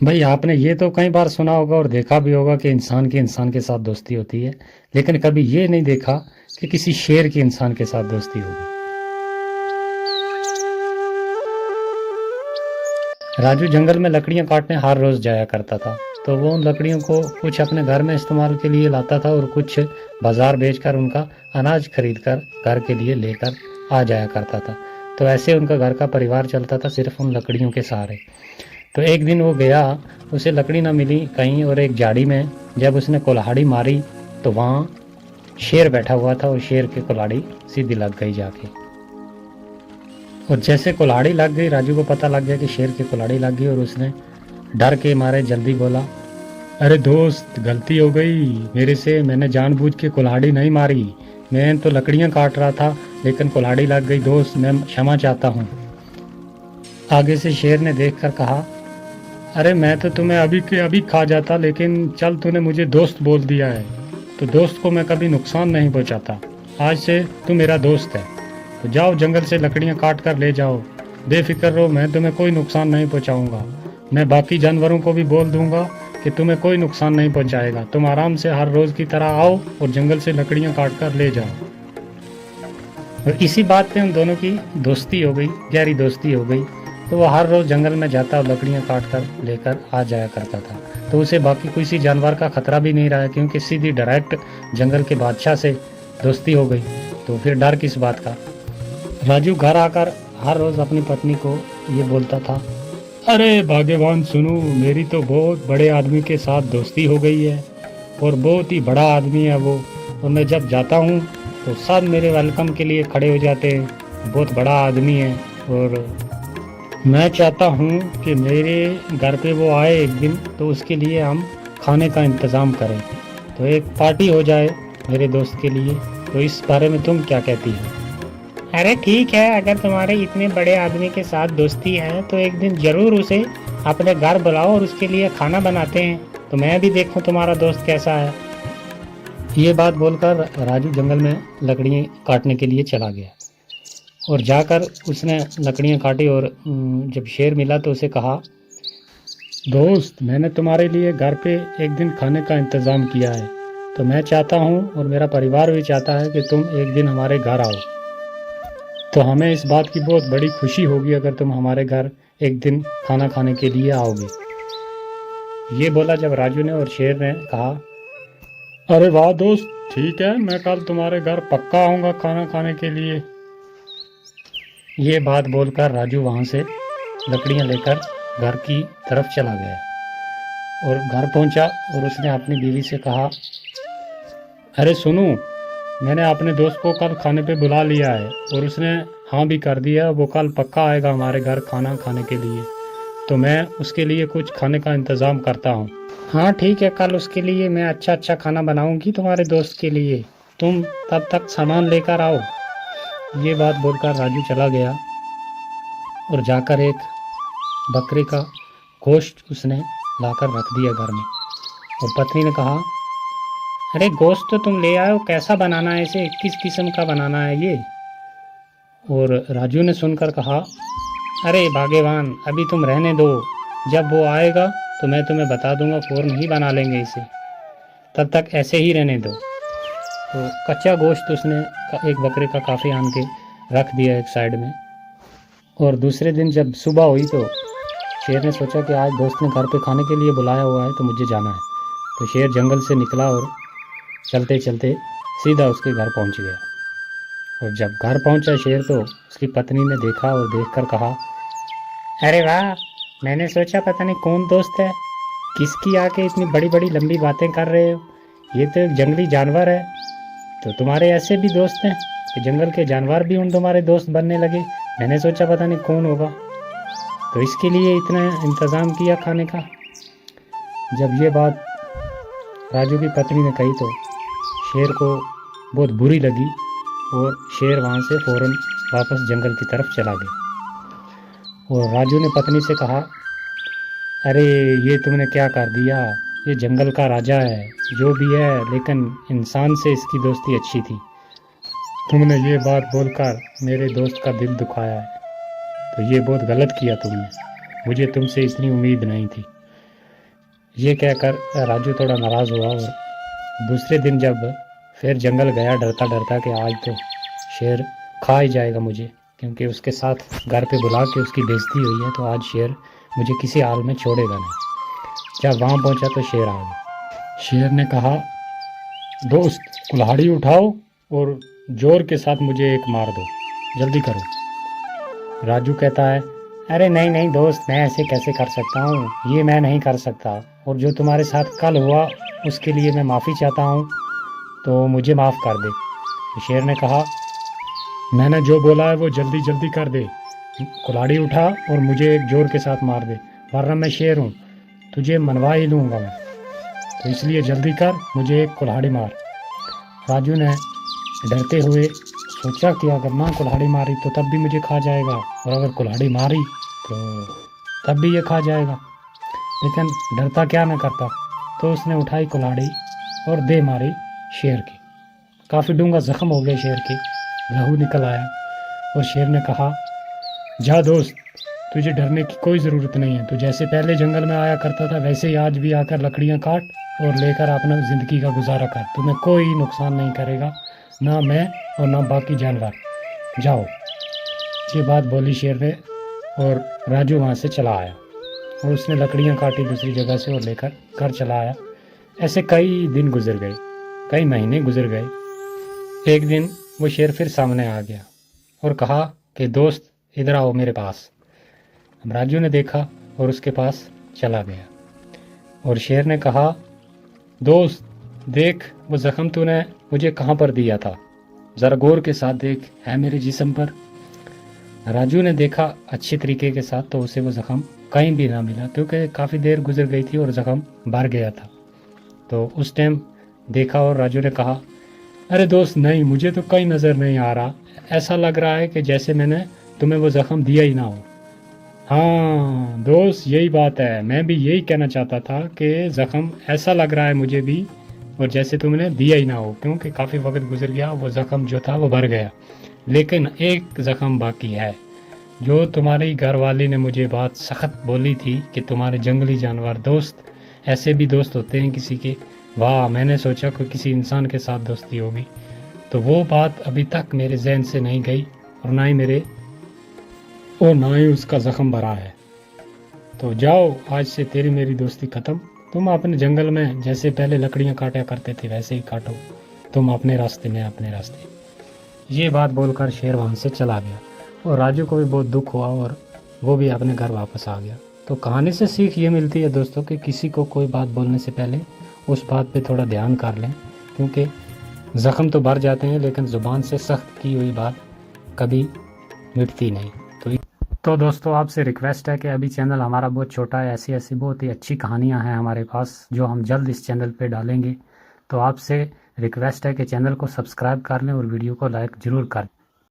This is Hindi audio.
भाई आपने ये तो कई बार सुना होगा और देखा भी होगा कि इंसान की इंसान के साथ दोस्ती होती है, लेकिन कभी ये नहीं देखा कि किसी शेर की इंसान के साथ दोस्ती होगी। राजू जंगल में लकड़ियां काटने हर रोज जाया करता था। तो वो उन लकड़ियों को कुछ अपने घर में इस्तेमाल के लिए लाता था और कुछ बाजार बेचकर उनका अनाज खरीद कर घर के लिए लेकर आ जाया करता था। तो ऐसे उनका घर का परिवार चलता था सिर्फ उन लकड़ियों के सहारे। तो एक दिन वो गया, उसे लकड़ी ना मिली कहीं, और एक झाड़ी में जब उसने कुल्हाड़ी मारी तो वहाँ शेर बैठा हुआ था और शेर की कुल्हाड़ी सीधी लग गई जाके। और जैसे कुल्हाड़ी लग गई, राजू को पता लग गया कि शेर की कुल्हाड़ी लग गई, और उसने डर के मारे जल्दी बोला, अरे दोस्त, गलती हो गई मेरे से, मैंने जानबूझ के कुल्हाड़ी नहीं मारी, मैं तो लकड़ियां काट रहा था लेकिन कुल्हाड़ी लग गई दोस्त, मैं क्षमा चाहता हूँ। आगे से शेर ने देखकर कहा, अरे मैं तो तुम्हें अभी के अभी खा जाता, लेकिन चल तूने मुझे दोस्त बोल दिया है तो दोस्त को मैं कभी नुकसान नहीं पहुंचाता। आज से तू मेरा दोस्त है, तो जाओ जंगल से लकड़ियां काट कर ले जाओ, बेफिक्र रहो, मैं तुम्हें कोई नुकसान नहीं पहुंचाऊंगा। मैं बाकी जानवरों को भी बोल दूंगा कि तुम्हें कोई नुकसान नहीं पहुंचाएगा, तुम आराम से हर रोज की तरह आओ और जंगल से लकड़ियां काट कर ले जाओ। और इसी बात पे उन दोनों की दोस्ती हो गई, गहरी दोस्ती हो गई। तो वो हर रोज जंगल में जाता और लकड़ियां काट कर लेकर आ जाया करता था। तो उसे बाकी किसी जानवर का खतरा भी नहीं रहा, क्योंकि सीधी डायरेक्ट जंगल के बादशाह से दोस्ती हो गई, तो फिर डर किस बात का। राजू घर आकर हर रोज अपनी पत्नी को ये बोलता था, अरे भाग्यवान सुनो, मेरी तो बहुत बड़े आदमी के साथ दोस्ती हो गई है और बहुत ही बड़ा आदमी है वो, और मैं जब जाता हूँ तो सब मेरे वेलकम के लिए खड़े हो जाते हैं, बहुत बड़ा आदमी है, और मैं चाहता हूँ कि मेरे घर पे वो आए एक दिन, तो उसके लिए हम खाने का इंतज़ाम करें, तो एक पार्टी हो जाए मेरे दोस्त के लिए। तो इस बारे में तुम क्या कहती हो? अरे ठीक है, अगर तुम्हारे इतने बड़े आदमी के साथ दोस्ती है तो एक दिन जरूर उसे अपने घर बुलाओ और उसके लिए खाना बनाते हैं, तो मैं भी देखूं तुम्हारा दोस्त कैसा है। ये बात बोलकर राजू जंगल में लकड़ियाँ काटने के लिए चला गया, और जाकर उसने लकड़ियाँ काटी, और जब शेर मिला तो उसे कहा, दोस्त, मैंने तुम्हारे लिए घर पे एक दिन खाने का इंतज़ाम किया है, तो मैं चाहता हूँ और मेरा परिवार भी चाहता है कि तुम एक दिन हमारे घर आओ, तो हमें इस बात की बहुत बड़ी खुशी होगी अगर तुम हमारे घर एक दिन खाना खाने के लिए आओगे। ये बोला जब राजू ने, और शेर ने कहा, अरे वाह दोस्त, ठीक है, मैं कल तुम्हारे घर पक्का आऊँगा खाना खाने के लिए। ये बात बोलकर राजू वहाँ से लकड़ियाँ लेकर घर की तरफ चला गया, और घर पहुँचा और उसने अपनी बीवी से कहा, अरे सुनो, मैंने अपने दोस्त को कल खाने पे बुला लिया है और उसने हाँ भी कर दिया, वो कल पक्का आएगा हमारे घर खाना खाने के लिए, तो मैं उसके लिए कुछ खाने का इंतज़ाम करता हूँ। हाँ ठीक है, कल उसके लिए मैं अच्छा अच्छा खाना बनाऊंगी तुम्हारे दोस्त के लिए, तुम तब तक सामान लेकर आओ। ये बात बोलकर राजू चला गया और जाकर एक बकरे का गोश्त उसने लाकर रख दिया घर में, और पत्नी ने कहा, अरे गोश्त तो तुम ले आए हो, कैसा बनाना है इसे, किस किस्म का बनाना है ये? और राजू ने सुनकर कहा, अरे भाग्यवान, अभी तुम रहने दो, जब वो आएगा तो मैं तुम्हें बता दूंगा, फ़ौरन ही बना लेंगे इसे, तब तक ऐसे ही रहने दो। तो कच्चा गोश्त उसने एक बकरे का काफ़ी आन के रख दिया एक साइड में। और दूसरे दिन जब सुबह हुई तो शेर ने सोचा कि आज दोस्त ने घर पे खाने के लिए बुलाया हुआ है तो मुझे जाना है। तो शेर जंगल से निकला और चलते चलते सीधा उसके घर पहुंच गया। और जब घर पहुंचा शेर, तो उसकी पत्नी ने देखा और देखकर कहा, अरे वाह, मैंने सोचा पता नहीं कौन दोस्त है, किसकी आके इतनी बड़ी बड़ी लंबी बातें कर रहे हो, ये तो एक जंगली जानवर है। तो तुम्हारे ऐसे भी दोस्त हैं कि जंगल के जानवर भी उन तुम्हारे दोस्त बनने लगे, मैंने सोचा पता नहीं कौन होगा, तो इसके लिए इतना इंतज़ाम किया खाने का। जब ये बात राजू की पत्नी ने कही तो शेर को बहुत बुरी लगी, और शेर वहाँ से फ़ौरन वापस जंगल की तरफ चला गया। और राजू ने पत्नी से कहा, अरे ये तुमने क्या कर दिया, ये जंगल का राजा है जो भी है, लेकिन इंसान से इसकी दोस्ती अच्छी थी, तुमने ये बात बोलकर मेरे दोस्त का दिल दुखाया है, तो ये बहुत गलत किया तुमने, मुझे तुमसे इतनी उम्मीद नहीं थी। ये कहकर राजू थोड़ा नाराज़ हुआ और दूसरे दिन जब फिर जंगल गया डरता डरता कि आज तो शेर खा ही जाएगा मुझे, क्योंकि उसके साथ घर पे बुला के उसकी बेइज्जती हुई है, तो आज शेर मुझे किसी हाल में छोड़ेगा नहीं। जब वहाँ पहुँचा तो शेर आ गया। शेर ने कहा, दोस्त कुल्हाड़ी उठाओ और जोर के साथ मुझे एक मार दो, जल्दी करो। राजू कहता है, अरे नहीं नहीं दोस्त, मैं ऐसे कैसे कर सकता हूँ, ये मैं नहीं कर सकता, और जो तुम्हारे साथ कल हुआ उसके लिए मैं माफ़ी चाहता हूँ, तो मुझे माफ़ कर दे। तो शेर ने कहा, मैंने जो बोला है वो जल्दी जल्दी कर दे, कुल्हाड़ी उठा और मुझे एक जोर के साथ मार दे, वरना मैं शेर हूँ, तुझे मनवा ही लूँगा मैं, तो इसलिए जल्दी कर, मुझे एक कुल्हाड़ी मार। राजू ने डरते हुए सोचा कि अगर ना कुल्हाड़ी मारी तो तब भी मुझे खा जाएगा, और अगर कुल्हाड़ी मारी तो तब भी ये खा जाएगा, लेकिन डरता क्या न करता। तो उसने उठाई कुल्हाड़ी और दे मारी शेर की। काफ़ी डूंगा जख्म हो गया शेर के, लहू निकल आया, और शेर ने कहा, जा दोस्त, तुझे डरने की कोई ज़रूरत नहीं है, तू जैसे पहले जंगल में आया करता था वैसे ही आज भी आकर लकड़ियाँ काट और लेकर अपना ज़िंदगी का गुजारा कर, तुम्हें कोई नुकसान नहीं करेगा, ना मैं और ना बाकी जानवर, जाओ। ये बात बोली शेर ने, और राजू वहाँ से चला आया और उसने लकड़ियाँ काटी दूसरी जगह से और लेकर घर चला आया। ऐसे कई दिन गुजर गए, कई महीने गुजर गए। एक दिन वो शेर फिर सामने आ गया और कहा कि दोस्त इधर आओ मेरे पास। अब राजू ने देखा और उसके पास चला गया, और शेर ने कहा, दोस्त देख, वो ज़ख्म तूने मुझे कहाँ पर दिया था, ज़रा गौर के साथ देख, है मेरे जिस्म पर। राजू ने देखा अच्छी तरीके के साथ, तो उसे वो ज़ख्म कहीं भी ना मिला, क्योंकि काफ़ी देर गुजर गई थी और ज़ख्म भर गया था। तो उस टाइम देखा और राजू ने कहा, अरे दोस्त नहीं, मुझे तो कहीं नज़र नहीं आ रहा, ऐसा लग रहा है कि जैसे मैंने तुम्हें वो ज़ख्म दिया ही ना हो। हाँ दोस्त, यही बात है, मैं भी यही कहना चाहता था कि ज़ख्म ऐसा लग रहा है मुझे भी, और जैसे तुमने दिया ही ना हो, क्योंकि काफ़ी वक्त गुजर गया, वो ज़ख्म जो था वो भर गया, लेकिन एक ज़ख्म बाकी है। जो तुम्हारी घरवाली ने मुझे बात सख्त बोली थी कि तुम्हारे जंगली जानवर दोस्त ऐसे भी दोस्त होते हैं किसी के, वाह, मैंने सोचा कि किसी इंसान के साथ दोस्ती होगी, तो वो बात अभी तक मेरे जहन से नहीं गई, और ना ही उसका ज़ख्म भरा है। तो जाओ, आज से तेरी मेरी दोस्ती ख़त्म, तुम अपने जंगल में जैसे पहले लकड़ियाँ काटा करते थे वैसे ही काटो, तुम अपने रास्ते में अपने रास्ते। ये बात बोलकर शेर वहाँ से चला गया, और राजू को भी बहुत दुख हुआ और वो भी अपने घर वापस आ गया। तो कहानी से सीख ये मिलती है दोस्तों कि किसी को कोई बात बोलने से पहले उस बात पे थोड़ा ध्यान कर लें, क्योंकि ज़ख्म तो भर जाते हैं लेकिन ज़ुबान से सख्त की हुई बात कभी मिटती नहीं। तो दोस्तों, आपसे रिक्वेस्ट है कि अभी चैनल हमारा बहुत छोटा है, ऐसी ऐसी बहुत ही अच्छी कहानियां हैं हमारे पास जो हम जल्द इस चैनल पे डालेंगे। तो आपसे रिक्वेस्ट है कि चैनल को सब्सक्राइब कर लें और वीडियो को लाइक ज़रूर करें।